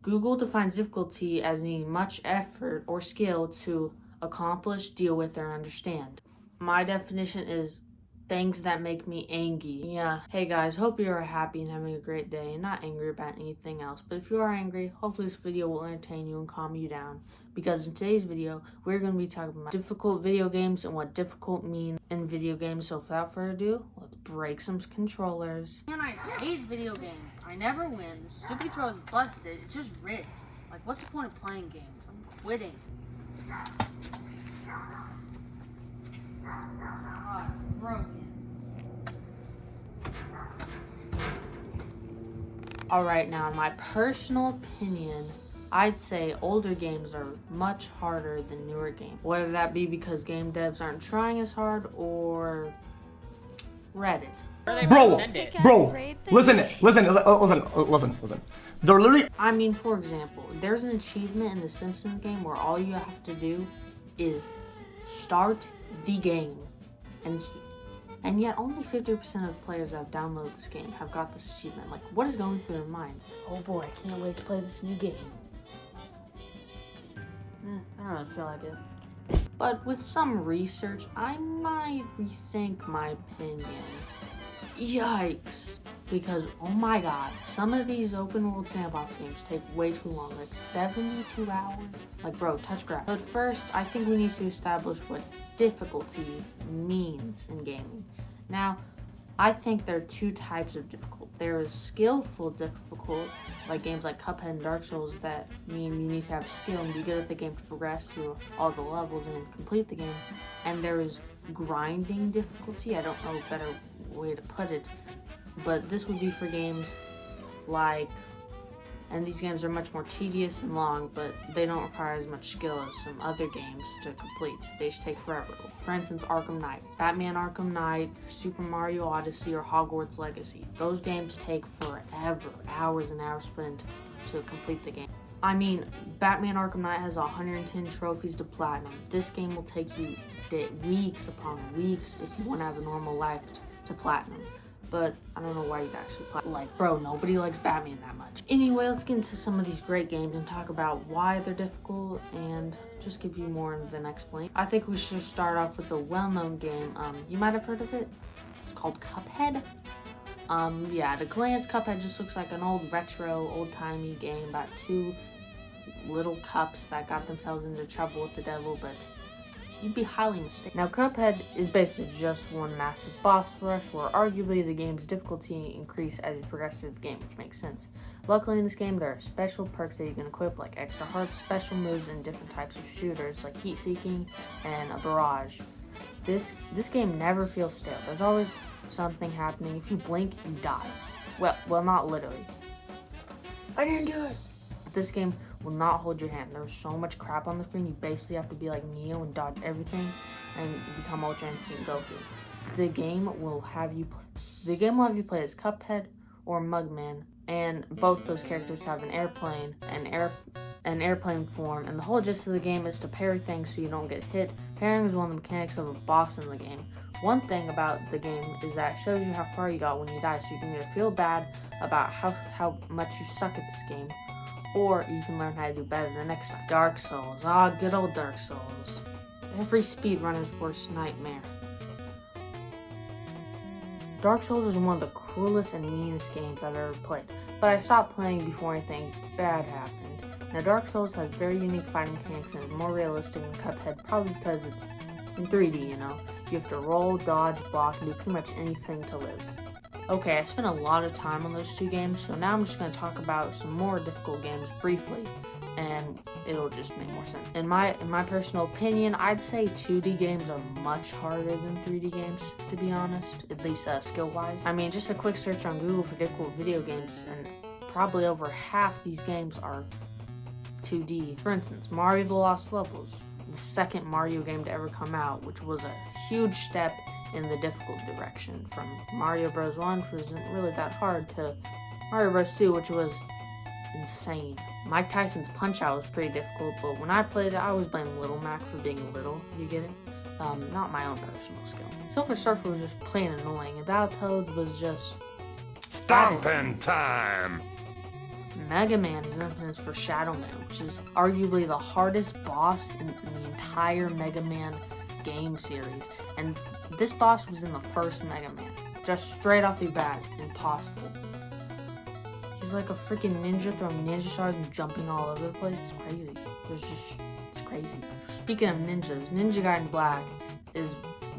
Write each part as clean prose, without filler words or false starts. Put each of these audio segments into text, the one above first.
Google defines difficulty as needing much effort or skill to accomplish, deal with, or understand. My definition is things that make me angry. Yeah. Hey guys, hope you are happy and having a great day and not angry about anything else. But if you are angry, hopefully this video will entertain you and calm you down. Because in today's video, we're going to be talking about difficult video games and what difficult means in video games. So without further ado, let's break some controllers. Man, I hate video games. I never win. The stupid controller's busted. It's just rigged. Like, what's the point of playing games? I'm quitting. Alright, now in my personal opinion, I'd say older games are much harder than newer games. Whether that be because game devs aren't trying as hard or Reddit. Bro, listen. They're literally. I mean, for example, there's an achievement in the Simpsons game where all you have to do is start the game, and yet only 50% of players that have downloaded this game have got this achievement. Like, what is going through their mind? Oh boy, I can't wait to play this new game. I don't really feel like it. But with some research, I might rethink my opinion. Yikes. Because, oh my god, some of these open world sandbox games take way too long, like 72 hours. Like, bro, touch graph. But first, I think we need to establish what difficulty means in gaming. Now, I think there are two types of difficult. There is skillful difficult, like games like Cuphead and Dark Souls that mean you need to have skill and be good at the game to progress through all the levels and complete the game. And there is grinding difficulty. I don't know a better way to put it, but this would be for games like, and these games are much more tedious and long, but they don't require as much skill as some other games to complete. They just take forever. For instance, Arkham Knight, Batman Arkham Knight, Super Mario Odyssey, or Hogwarts Legacy. Those games take forever, hours and hours spent to complete the game. I mean, Batman Arkham Knight has 110 trophies to platinum. This game will take you weeks upon weeks if you want to have a normal life to platinum. But I don't know why you'd actually play. Like, bro, nobody likes Batman that much. Anyway, let's get into some of these great games and talk about why they're difficult and just give you more than explain. I think we should start off with a well-known game. You might have heard of it. It's called Cuphead. Yeah, at a glance, Cuphead just looks like an old retro, old-timey game about two little cups that got themselves into trouble with the devil, but you'd be highly mistaken. Now, Cuphead is basically just one massive boss rush where arguably the game's difficulty increases as you progress through the game, which makes sense. Luckily in this game, there are special perks that you can equip, like extra hearts, special moves, and different types of shooters, like heat seeking and a barrage. This game never feels stale. There's always something happening. If you blink, you die. Well, not literally. I didn't do it! This game will not hold your hand. There's so much crap on the screen, you basically have to be like Neo and dodge everything and become Ultra Instinct Goku. The game will have you play as Cuphead or Mugman, and both those characters have an airplane form, and the whole gist of the game is to parry things so you don't get hit. Parrying is one of the mechanics of a boss in the game. One thing about the game is that it shows you how far you got when you die, so you can either feel bad about how much you suck at this game, or you can learn how to do better the next time. Dark Souls. Good old Dark Souls. Every speedrunner's worst nightmare. Dark Souls is one of the cruelest and meanest games I've ever played, but I stopped playing before anything bad happened. Now, Dark Souls has very unique fighting mechanics and is more realistic than Cuphead, probably because it's in 3D, you know? You have to roll, dodge, block, and do pretty much anything to live. Okay, I spent a lot of time on those two games, so now I'm just going to talk about some more difficult games briefly, and it'll just make more sense. In my personal opinion, I'd say 2D games are much harder than 3D games, to be honest, at least skill-wise. I mean, just a quick search on Google for difficult video games, and probably over half these games are 2D. For instance, Mario The Lost Levels, the second Mario game to ever come out, which was a huge step in the difficult direction from Mario Bros. 1, which wasn't really that hard, to Mario Bros. 2, which was insane. Mike Tyson's Punch-Out was pretty difficult, but when I played it, I always blamed Little Mac for being little, you get it? Not my own personal skill. Silver Surfer was just plain annoying, and Battletoads was just... Stompin' time! Mega Man is infamous for Shadow Man, which is arguably the hardest boss in the entire Mega Man game series. And this boss was in the first Mega Man. Just straight off the bat, impossible. He's like a freaking ninja throwing ninja stars and jumping all over the place. It's crazy. It's crazy. Speaking of ninjas, Ninja Gaiden Black is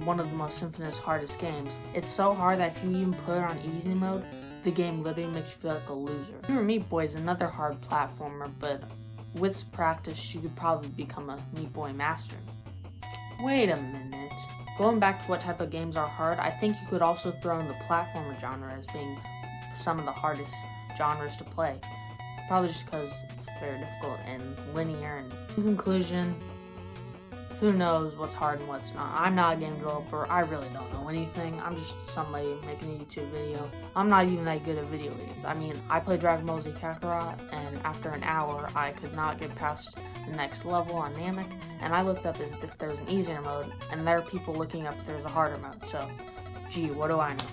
one of the most infamous, hardest games. It's so hard that if you even put it on easy mode, the game literally makes you feel like a loser. Super Meat Boy is another hard platformer, but with practice, you could probably become a Meat Boy master. Wait a minute. Going back to what type of games are hard, I think you could also throw in the platformer genre as being some of the hardest genres to play. Probably just because it's very difficult and linear. And in conclusion, who knows what's hard and what's not. I'm not a game developer. I really don't know anything. I'm just somebody making a YouTube video. I'm not even that good at video games. I mean, I played Dragon Ball Z Kakarot, and after an hour, I could not get past the next level on Namek, and I looked up as if there was an easier mode, and there are people looking up if there's a harder mode, so, gee, what do I know?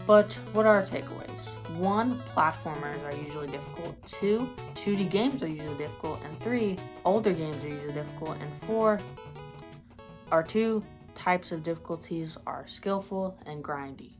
But, what are our takeaways? 1, platformers are usually difficult. 2, 2D games are usually difficult. And 3, older games are usually difficult. And 4, our 2 types of difficulties are skillful and grindy.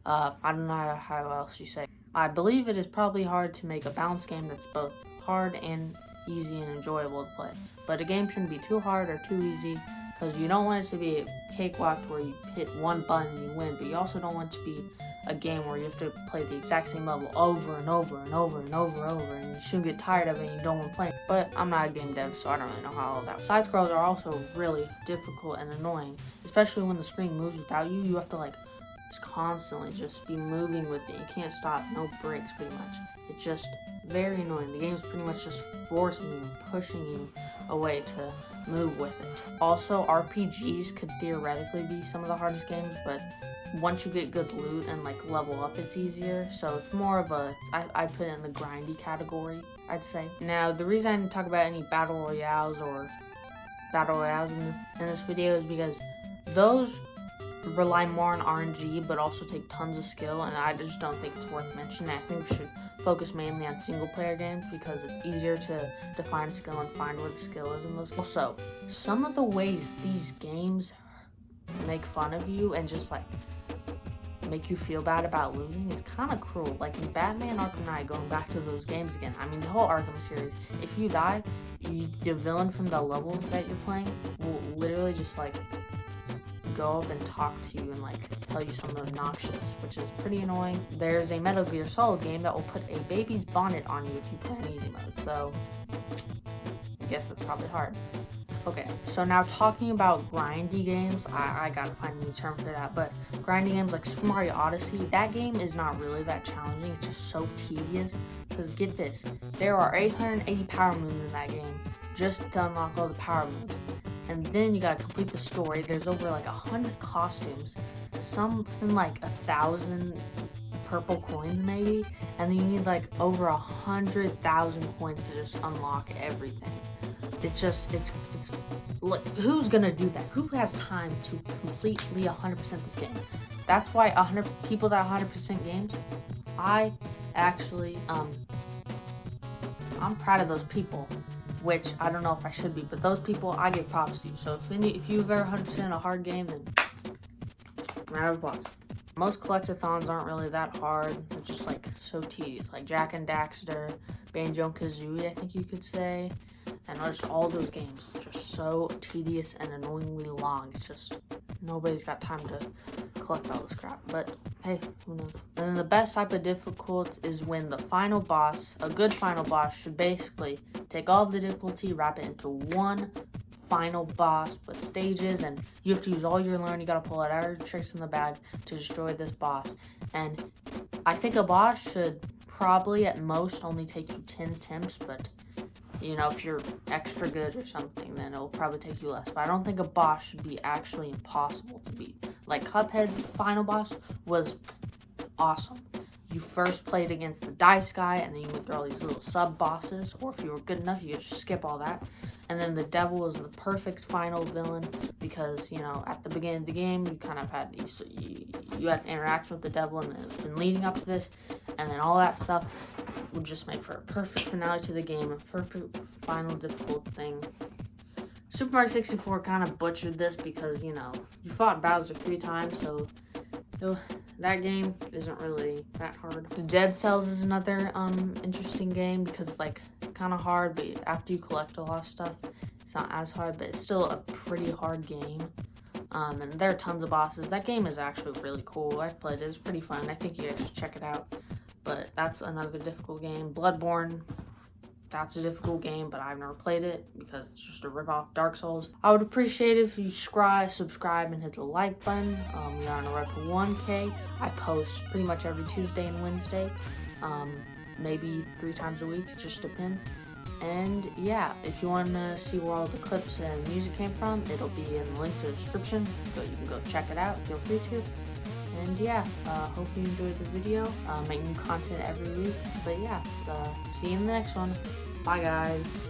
I don't know how else you say. I believe it is probably hard to make a balanced game that's both hard and easy and enjoyable to play. But a game shouldn't be too hard or too easy, because you don't want it to be a cakewalk where you hit one button and you win, but you also don't want it to be a game where you have to play the exact same level over and over and over and over and over, and you soon get tired of it and you don't want to play. But I'm not a game dev, so I don't really know how all that. Side scrolls are also really difficult and annoying, especially when the screen moves without you. You have to like just constantly just be moving with it. You can't stop, no breaks pretty much. It's just very annoying. The game's pretty much just forcing you, pushing you away to move with it. Also, RPGs could theoretically be some of the hardest games, but once you get good loot and like level up, it's easier. So it's more of a, I put it in the grindy category, I'd say. Now, the reason I didn't talk about any battle royales in this video is because those rely more on RNG, but also take tons of skill, and I just don't think it's worth mentioning. I think we should focus mainly on single player games because it's easier to define skill and find where the skill is in those. Also, some of the ways these games make fun of you and just like make you feel bad about losing is kind of cruel. Like in Batman Arkham Knight, going back to those games again, I mean the whole Arkham series, if you die, the villain from the level that you're playing will literally just like go up and talk to you and like tell you something obnoxious, which is pretty annoying. There's a Metal Gear Solid game that will put a baby's bonnet on you if you play in easy mode, so I guess that's probably hard. Okay, so now talking about grindy games, I gotta find a new term for that, but grindy games like Super Mario Odyssey, that game is not really that challenging, it's just so tedious, because get this, there are 880 power moves in that game, just to unlock all the power moves, and then you gotta complete the story. There's over like 100 costumes, something like 1,000 purple coins maybe, and then you need like over 100,000 coins to just unlock everything. It's like, who's gonna do that? Who has time to completely 100% this game? That's why 100 people that 100% games, I actually, I'm proud of those people, which I don't know if I should be, but those people, I give props to you. So if you've ever 100% a hard game, then round of applause. Most collectathons aren't really that hard. They're just like so tedious, like Jak and Daxter, Banjo and Kazooie, I think you could say. And just all those games are just so tedious and annoyingly long. It's just, nobody's got time to collect all this crap. But hey, who knows? And then the best type of difficult is when the final boss, a good final boss, should basically take all the difficulty, wrap it into one final boss with stages, and you have to use all your learn. You gotta pull out all your tricks in the bag to destroy this boss. And I think a boss should probably at most only take you 10 attempts, but you know, if you're extra good or something, then it'll probably take you less. But I don't think a boss should be actually impossible to beat. Like Cuphead's final boss was awesome. You first played against the dice guy, and then you went through all these little sub-bosses, or if you were good enough, you could just skip all that. And then the devil was the perfect final villain, because, you know, at the beginning of the game, you kind of had, you had interaction with the devil, and it's been leading up to this, and then all that stuff. would just make for a perfect finale to the game, a perfect final difficult thing. Super Mario 64 kind of butchered this because, you know, you fought Bowser 3 times, so that game isn't really that hard. The Dead Cells is another interesting game because it's like kind of hard, but after you collect a lot of stuff, it's not as hard, but it's still a pretty hard game. And there are tons of bosses. That game is actually really cool. I've played it. It's pretty fun. I think you guys should check it out. But that's another difficult game. Bloodborne, that's a difficult game, but I've never played it because it's just a rip-off Dark Souls. I would appreciate it if you subscribe, and hit the like button. We are on the road to 1K. I post pretty much every Tuesday and Wednesday, maybe 3 times a week, it just depends. And yeah, if you want to see where all the clips and music came from, it'll be in the link to the description, so you can go check it out. Feel free to. And yeah, hope you enjoyed the video. Make new content every week. But yeah, see you in the next one. Bye, guys.